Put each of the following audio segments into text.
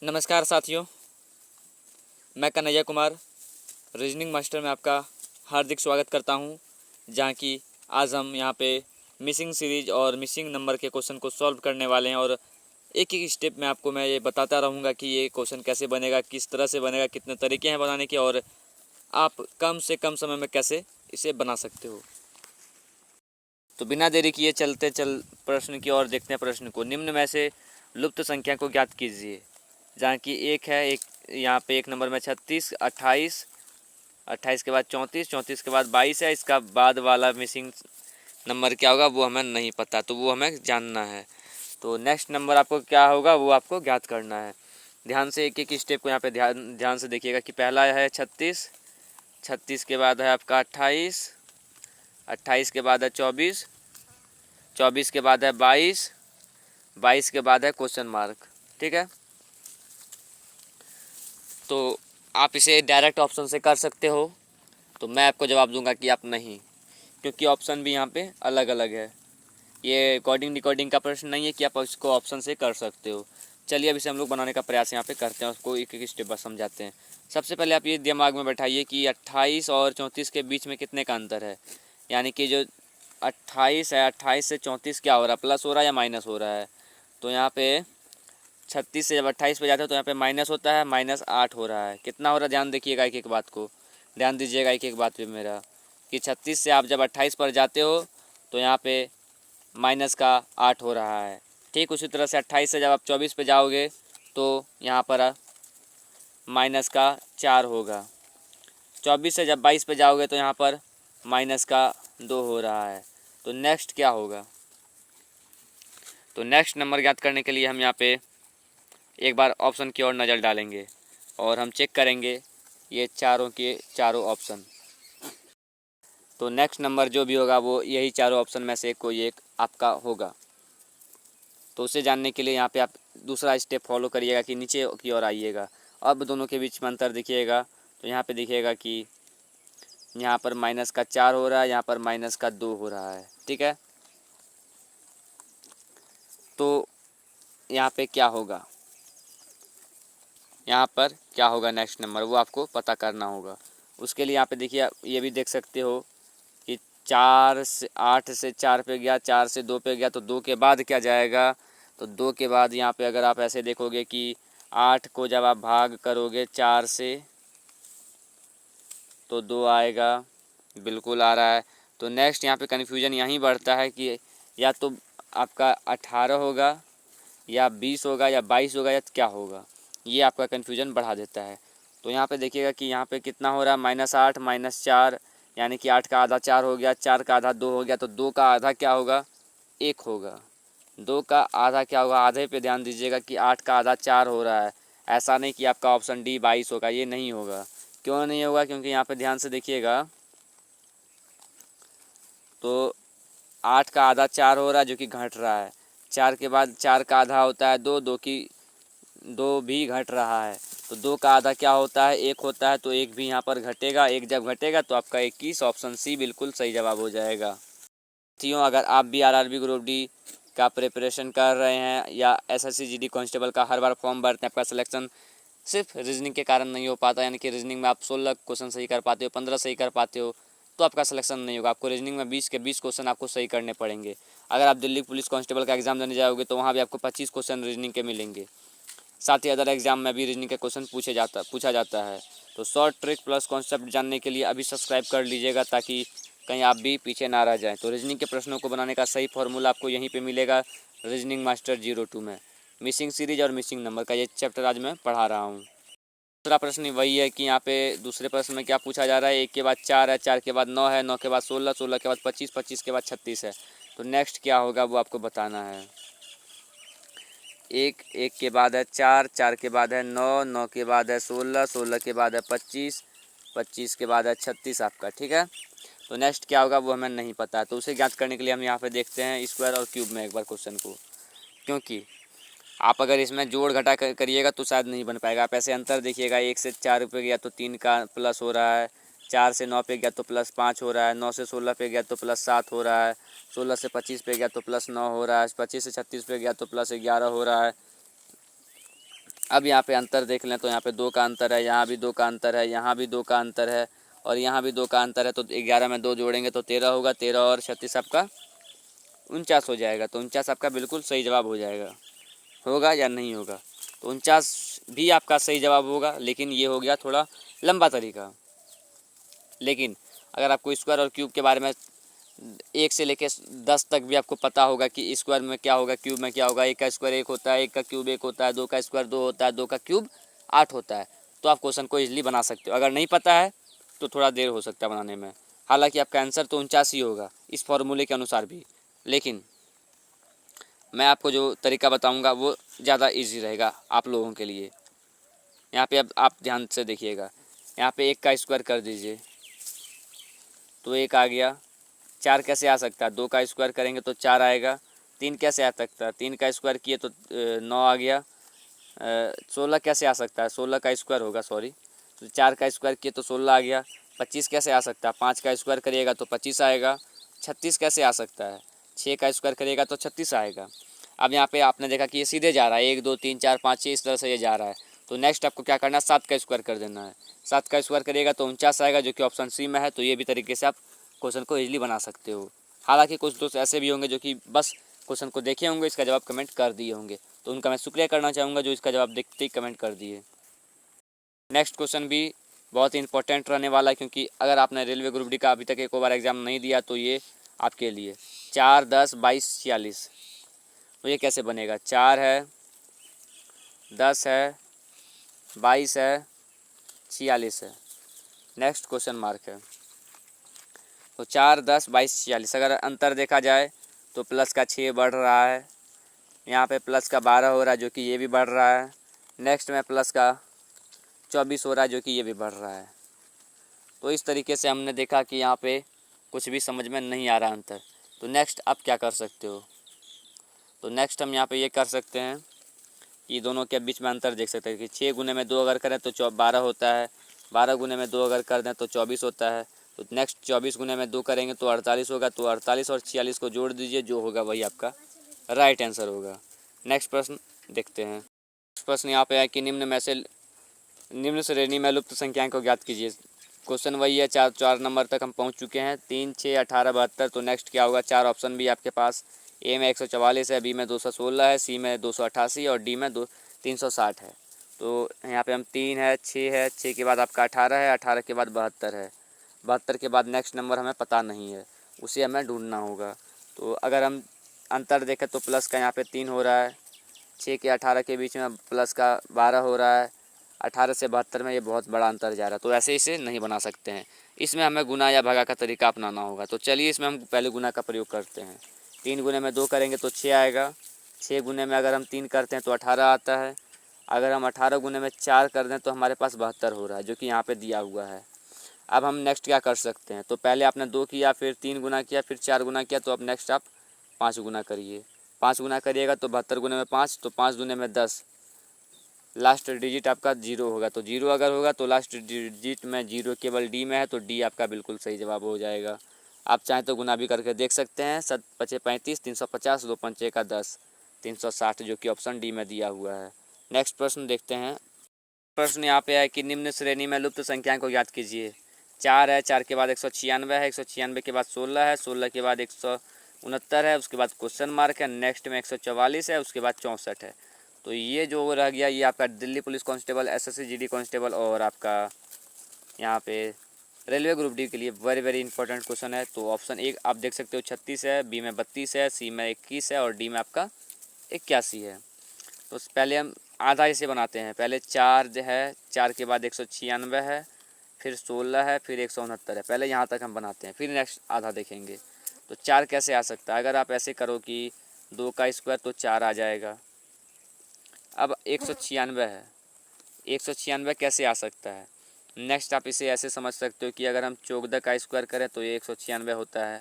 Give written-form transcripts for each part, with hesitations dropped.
नमस्कार साथियों, मैं कन्हैया कुमार रीजनिंग मास्टर में आपका हार्दिक स्वागत करता हूं, जहां कि आज हम यहां पे मिसिंग सीरीज और मिसिंग नंबर के क्वेश्चन को सॉल्व करने वाले हैं। और एक एक स्टेप में आपको मैं ये बताता रहूँगा कि ये क्वेश्चन कैसे बनेगा, किस तरह से बनेगा, कितने तरीके हैं बनाने के और आप कम से कम समय में कैसे इसे बना सकते हो। तो बिना देरी किए चलते प्रश्न की ओर देखते हैं। प्रश्न को, निम्न में से लुप्त संख्या को ज्ञात कीजिए। जहाँ की एक है, एक यहाँ पे एक नंबर में 36, 28, 28 के बाद 34, 34 के बाद 22 है। इसका बाद वाला मिसिंग नंबर क्या होगा वो हमें नहीं पता, तो वो हमें जानना है। तो नेक्स्ट नंबर आपको क्या होगा वो आपको ज्ञात करना है। ध्यान से एक एक स्टेप को यहाँ पे ध्यान से देखिएगा कि पहला है 36, 36 के बाद है आपका 28, 28 के बाद है 24, 24 के बाद है 22, 22 के बाद है क्वेश्चन मार्क। ठीक है, तो आप इसे डायरेक्ट ऑप्शन से कर सकते हो, तो मैं आपको जवाब दूंगा कि आप नहीं, क्योंकि ऑप्शन भी यहाँ पे अलग अलग है। ये अकॉर्डिंग डिकोडिंग का प्रश्न नहीं है कि आप इसको ऑप्शन से कर सकते हो। चलिए अब इसे हम लोग बनाने का प्रयास यहाँ पे करते हैं, उसको एक एक स्टेप पर समझाते हैं। सबसे पहले आप ये दिमाग में बैठाइए कि 28 और 34 के बीच में कितने का अंतर है। यानी कि जो 28 है, 28 से 34 क्या हो रहा है, प्लस हो रहा है या माइनस हो रहा है। तो यहाँ पे 36 से जब 28 पे जाते हैं तो यहाँ पे माइनस होता है, -8 हो रहा है। कितना हो रहा है ध्यान देखिएगा, एक एक बात को ध्यान दीजिएगा, एक एक बात पे मेरा, कि 36 से आप जब 28 पर जाते हो तो यहाँ पे -8 हो रहा है। ठीक उसी तरह से 28 से जब आप 24 पे जाओगे तो यहाँ पर -4 होगा। 24 से जब 22 पे जाओगे तो यहाँ पर -2 हो रहा है। तो नेक्स्ट क्या होगा, तो नेक्स्ट नंबर ज्ञात करने के लिए हम यहाँ पे एक बार ऑप्शन की ओर नज़र डालेंगे और हम चेक करेंगे ये चारों के चारों ऑप्शन। तो नेक्स्ट नंबर जो भी होगा वो यही चारों ऑप्शन में से कोई एक आपका होगा। तो उसे जानने के लिए यहाँ पे आप दूसरा स्टेप फॉलो करिएगा कि नीचे की ओर आइएगा। अब दोनों के बीच में अंतर दिखिएगा, तो यहाँ पे दिखिएगा कि यहाँ पर -4 हो रहा है, यहाँ पर -2 हो रहा है। ठीक है, तो यहाँ पे क्या होगा, यहाँ पर क्या होगा नेक्स्ट नंबर वो आपको पता करना होगा। उसके लिए यहाँ पे देखिए, ये भी देख सकते हो कि 4 से 8 से 4 पे गया, 4 से 2 पे गया, तो 2 के बाद क्या जाएगा। तो 2 के बाद यहाँ पे अगर आप ऐसे देखोगे कि 8 को जब आप भाग करोगे 4 से तो 2 आएगा, बिल्कुल आ रहा है। तो नेक्स्ट यहाँ पे कन्फ्यूजन यहीं बढ़ता है कि या तो आपका 18 होगा या 20 होगा या 22 होगा या क्या होगा, ये आपका कन्फ्यूजन बढ़ा देता है। तो यहाँ पे देखिएगा कि यहाँ पे कितना हो रहा है, -8 -4, यानी कि 8 का आधा 4 हो गया, 4 का आधा 2 हो गया, तो 2 का आधा क्या होगा, 1 होगा। 2 का आधा क्या होगा, आधे पे ध्यान दीजिएगा कि 8 का आधा 4 हो रहा है। ऐसा नहीं कि आपका ऑप्शन डी 22 होगा, ये नहीं होगा। क्यों नहीं होगा, क्योंकि यहाँ पे ध्यान से देखिएगा तो 8 का आधा 4 हो रहा है जो कि घट रहा है। 4 के बाद 4 का आधा होता है 2, 2 की 2 भी घट रहा है। तो 2 का आधा क्या होता है, 1 होता है, तो 1 भी यहाँ पर घटेगा। 1 जब घटेगा तो आपका 21, ऑप्शन सी बिल्कुल सही जवाब हो जाएगा। साथियों, अगर आप भी आरआरबी ग्रुप डी का प्रिपरेशन कर रहे हैं या एसएससी जीडी कांस्टेबल का हर बार फॉर्म भरते हैं, आपका सिलेक्शन सिर्फ रीजनिंग के कारण नहीं हो पाता, यानी कि रीजनिंग में आप 16 क्वेश्चन सही कर पाते हो, 15 सही कर पाते हो, तो आपका सिलेक्शन नहीं होगा। आपको रीजनिंग में 20 के 20 क्वेश्चन आपको सही करने पड़ेंगे। अगर आप दिल्ली पुलिस कांस्टेबल का एग्जाम देने जाओगे तो वहाँ भी आपको 25 क्वेश्चन रीजनिंग के मिलेंगे। साथ ही अदर एग्जाम में भी रीजनिंग के क्वेश्चन पूछा जाता है। तो शॉर्ट ट्रिक प्लस कॉन्सेप्ट जानने के लिए अभी सब्सक्राइब कर लीजिएगा, ताकि कहीं आप भी पीछे ना रह जाएं। तो रीजनिंग के प्रश्नों को बनाने का सही फॉर्मूला आपको यहीं पे मिलेगा, रीजनिंग मास्टर 02 में। मिसिंग सीरीज और मिसिंग नंबर का ये चैप्टर आज मैं पढ़ा रहा हूँ। दूसरा प्रश्न वही है कि यहाँ पे दूसरे प्रश्न में क्या पूछा जा रहा है, 1 के बाद 4 है, 4 के बाद 9 है, 9 के बाद 16, 16 के बाद 25, 25 के बाद 36 है। तो नेक्स्ट क्या होगा वो आपको बताना है। 1, 1 के बाद है 4, 4 के बाद है 9, 9 के बाद है 16, 16 के बाद है 25, 25 के बाद है 36 आपका। ठीक है, तो नेक्स्ट क्या होगा वो हमें नहीं पता, तो उसे ज्ञात करने के लिए हम यहाँ पे देखते हैं स्क्वायर और क्यूब में एक बार क्वेश्चन को, क्योंकि आप अगर इसमें जोड़ घटा करिएगा तो शायद नहीं बन पाएगा। आप ऐसे अंतर देखिएगा, 1 से 4 पे गया तो 3 का प्लस हो रहा है, 4 से 9 पे गया तो +5 हो रहा है, 9 से 16 पे गया तो +7 हो रहा है, 16 से 25 पे गया तो +9 हो रहा है, 25 से 36 पे गया तो +11 हो रहा है। अब यहाँ पे अंतर देख लें तो यहाँ पे 2 का अंतर है, यहाँ भी 2 का अंतर है, यहाँ भी 2 का अंतर है और यहाँ भी 2 का अंतर है। तो 11 में 2 जोड़ेंगे तो 13 होगा। 13 और 36 आपका 49 हो जाएगा। तो 49 आपका बिल्कुल सही जवाब हो जाएगा। होगा या नहीं होगा? तो 49 भी आपका सही जवाब होगा, लेकिन ये हो गया थोड़ा लंबा तरीका। लेकिन अगर आपको स्क्वायर और क्यूब के बारे में 1 से लेकर 10 तक भी आपको पता होगा कि स्क्वायर में क्या होगा, क्यूब में क्या होगा, 1 का स्क्वायर 1 होता है, 1 का क्यूब 1 होता है, 2 का स्क्वायर 2 होता है, 2 का क्यूब 8 होता है, तो आप क्वेश्चन को इजीली बना सकते हो। अगर नहीं पता है तो थोड़ा देर हो सकता है बनाने में। हालांकि आपका आंसर तो 49 ही होगा इस फॉर्मूले के अनुसार भी, लेकिन मैं आपको जो तरीका बताऊंगा वो ज़्यादा इजी रहेगा आप लोगों के लिए। यहाँ पे अब आप ध्यान से देखिएगा, यहाँ पे 1 का स्क्वायर कर दीजिए तो 1 आ गया। 4 कैसे आ सकता है? 2 का स्क्वायर करेंगे तो 4 आएगा। 3 कैसे आ सकता है? 3 का स्क्वायर किए तो 9 आ गया। 16 कैसे आ सकता है? 16 का स्क्वायर होगा, सॉरी, तो 4 का स्क्वायर किए तो 16 आ गया। 25 कैसे आ सकता है? 5 का स्क्वायर करिएगा तो 25 आएगा। 36 कैसे आ सकता है? 6 का स्क्वायर करिएगा तो 36 आएगा। अब यहाँ पे आपने देखा कि ये सीधे जा रहा है, 1 2 3 4 5 6 इस तरह से ये जा रहा है। तो नेक्स्ट आपको क्या करना है? 7 का स्क्वायर कर देना है। 7 का स्क्वायर करिएगा तो 49 आएगा, जो कि ऑप्शन सी में है। तो ये भी तरीके से आप क्वेश्चन को इजीली बना सकते हो। हालांकि कुछ दोस्त ऐसे भी होंगे जो कि बस क्वेश्चन को देखे होंगे, इसका जवाब कमेंट कर दिए होंगे, तो उनका मैं शुक्रिया करना चाहूँगा जो इसका जवाब देखते ही कमेंट कर दिए। नेक्स्ट क्वेश्चन भी बहुत ही इंपॉर्टेंट रहने वाला है, क्योंकि अगर आपने रेलवे ग्रुप डी का अभी तक एक बार एग्ज़ाम नहीं दिया तो ये आपके लिए 4 10 22 46, तो ये कैसे बनेगा? 4 है, 10 है, 22 है, 46 है। नेक्स्ट क्वेश्चन मार्क है। तो 4 10 22 46, अगर अंतर देखा जाए तो प्लस का 6 बढ़ रहा है, यहाँ पे प्लस का 12 हो रहा है जो कि ये भी बढ़ रहा है। नेक्स्ट में प्लस का 24 हो रहा है जो कि ये भी बढ़ रहा है। तो इस तरीके से हमने देखा कि यहाँ पे कुछ भी समझ में नहीं आ रहा अंतर। तो नेक्स्ट आप क्या कर सकते हो? तो नेक्स्ट हम यहाँ पे ये कर सकते हैं कि दोनों के बीच में अंतर देख सकते हैं कि 6 गुने में 2 अगर करें तो 12 होता है, 12 गुने में 2 अगर कर दें तो 24 होता है। तो नेक्स्ट 24 गुने में 2 करेंगे तो 48 होगा। तो 48 और 46 को जोड़ दीजिए, जो होगा वही आपका राइट आंसर होगा। नेक्स्ट प्रश्न देखते हैं। नेक्स्ट प्रश्न यहाँ पे है कि निम्न श्रेणी में लुप्त संख्याएं को ज्ञात कीजिए। क्वेश्चन वही है, 4 नंबर तक हम पहुँच चुके हैं, 3 6 18 72। तो नेक्स्ट क्या होगा? 4 ऑप्शन भी आपके पास, ए में 144 है, बी में 216 है, सी में 288 और डी में 360 है। तो यहाँ पे हम 3 है, 6 है, 6 के बाद आपका 18 है, 18 के बाद 72 है, 72 के बाद नेक्स्ट नंबर हमें पता नहीं है, उसे हमें ढूंढना होगा। तो अगर हम अंतर देखें तो प्लस का यहाँ पे 3 हो रहा है, 6 के 18 के बीच में प्लस का 12 हो रहा है, 18 से 72 में ये बहुत बड़ा अंतर जा रहा है। तो ऐसे इसे नहीं बना सकते हैं, इसमें हमें गुना या भागा का तरीका अपनाना होगा। तो चलिए इसमें हम पहले गुना का प्रयोग करते हैं। 3 गुने में 2 करेंगे तो 6 आएगा। 6 गुने में अगर हम 3 करते हैं तो 18 आता है। अगर हम 18 गुने में 4 कर दें तो हमारे पास 72 हो रहा है, जो कि यहाँ पे दिया हुआ है। अब हम नेक्स्ट क्या कर सकते हैं? तो पहले आपने 2 किया, फिर 3 गुना किया, फिर 4 गुना किया, तो अब नेक्स्ट आप 5 गुना करिए। 5 गुना करिएगा तो 72 गुने में 5, तो 5 दुने में 10, लास्ट डिजिट आपका 0 होगा। तो 0 अगर होगा तो लास्ट डिजिट में 0 केवल डी में है, तो डी आपका बिल्कुल सही जवाब हो जाएगा। आप चाहें तो गुना भी करके देख सकते हैं। 7 5 35, 350, 2 5 का 10, 360, जो कि ऑप्शन डी में दिया हुआ है। नेक्स्ट प्रश्न देखते हैं। प्रश्न यहाँ पे है कि निम्न श्रेणी में लुप्त संख्याएं को याद कीजिए। 4 है, 4 के बाद 196 है, 196 के बाद 16 है, 16 के बाद 169 है, उसके बाद क्वेश्चन मार्क है, नेक्स्ट में 144 है, उसके बाद 64 है। तो ये जो रह गया ये आपका Delhi police constable, SSC GD constable और आपका यहाँ पे रेलवे ग्रुप डी के लिए वेरी वेरी इंपॉर्टेंट क्वेश्चन है। तो ऑप्शन एक आप देख सकते हो 36 है, बी में 32 है, सी में 21 है और डी में आपका 81 है। तो पहले हम आधा इसे बनाते हैं। पहले 4 जो है, 4 के बाद 196 है, फिर 16 है, फिर 169 है। पहले यहाँ तक हम बनाते हैं, फिर नेक्स्ट आधा देखेंगे। तो 4 कैसे आ सकता है? अगर आप ऐसे करो कि 2 का स्क्वायर तो 4 आ जाएगा। अब 196 है, 196 कैसे आ सकता है? नेक्स्ट आप इसे ऐसे समझ सकते हो कि अगर हम 14 का स्क्वायर करें तो ये 196 होता है।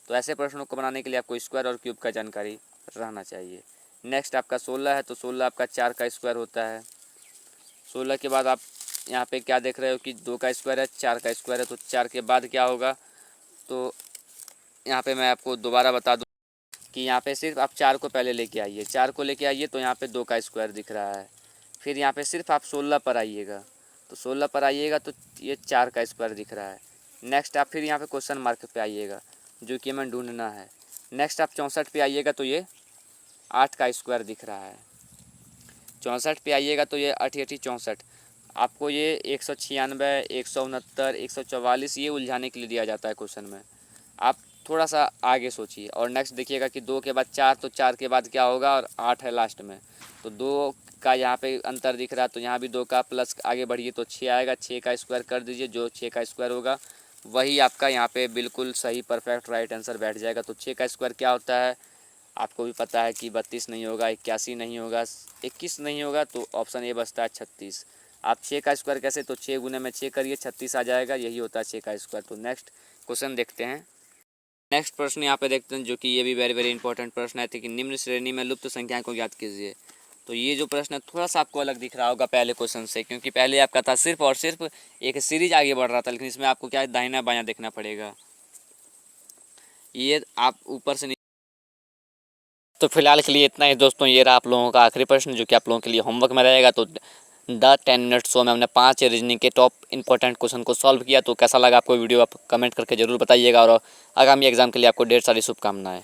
तो ऐसे प्रश्नों को बनाने के लिए आपको स्क्वायर और क्यूब का जानकारी रहना चाहिए। नेक्स्ट आपका 16 है, तो 16 आपका 4 का स्क्वायर होता है। 16 के बाद आप यहाँ पे क्या देख रहे हो कि 2 का स्क्वायर है, 4 का स्क्वायर है। तो 4 के बाद क्या होगा? तो यहाँ पे मैं आपको दोबारा बता दूँ कि यहाँ पे सिर्फ आप 4 को पहले लेके आइए। 4 को लेके आइए तो यहाँ पे 2 का स्क्वायर दिख रहा है। फिर यहाँ पे सिर्फ आप 16 पर आइएगा, तो 16 पर आइएगा तो ये 4 का स्क्वायर दिख रहा है। नेक्स्ट आप फिर यहाँ पे क्वेश्चन मार्क पे आइएगा, जो कि हमें ढूंढना है। नेक्स्ट आप 64 पे आइएगा तो ये 8 का स्क्वायर दिख रहा है। 64 पे आइएगा तो ये 8 8 64, आपको ये 196, 169, 144 ये उलझाने के लिए दिया जाता है क्वेश्चन में। आप थोड़ा सा आगे सोचिए। और नेक्स्ट देखिएगा कि 2 के बाद 4, तो 4 के बाद क्या होगा, और 8 है लास्ट में, तो 2 का यहाँ पे अंतर दिख रहा है, तो यहाँ भी 2 का प्लस आगे बढ़िए तो 6 आएगा। 6 का स्क्वायर कर दीजिए, जो 6 का स्क्वायर होगा वही आपका यहाँ पे बिल्कुल सही परफेक्ट राइट आंसर बैठ जाएगा। तो 6 का स्क्वायर क्या होता है, आपको भी पता है कि 32 नहीं होगा, 81 नहीं होगा, 21 नहीं होगा, तो ऑप्शन ए बचता है 36। आप 6 का स्क्वायर कैसे, तो 6 गुने में 6 करिए, 36 आ जाएगा, यही होता है 6 का स्क्वायर। तो नेक्स्ट क्वेश्चन देखते हैं। नेक्स्ट प्रश्न यहाँ पे देखते हैं, जो कि ये भी वेरी वेरी इंपॉर्टेंट प्रश्न है कि निम्न श्रेणी में लुप्त संख्या को ज्ञात कीजिए। तो ये जो प्रश्न है थोड़ा सा आपको अलग दिख रहा होगा पहले क्वेश्चन से, क्योंकि पहले आपका था सिर्फ और सिर्फ एक सीरीज आगे बढ़ रहा था, लेकिन इसमें आपको क्या है, दाहिना बायां देखना पड़ेगा। ये आप ऊपर से तो फिलहाल के लिए इतना ही दोस्तों। ये रहा आप लोगों का आखिरी प्रश्न, जो कि आप लोगों के लिए होमवर्क में रहेगा। तो द 10 मिनट शो में हमने 5 रीजनिंग के टॉप इंपॉर्टेंट क्वेश्चन को सॉल्व किया। तो कैसा लगा आपको वीडियो, आप कमेंट करके ज़रूर बताइएगा, और आगामी एग्जाम के लिए आपको ढेर सारी शुभकामनाएं।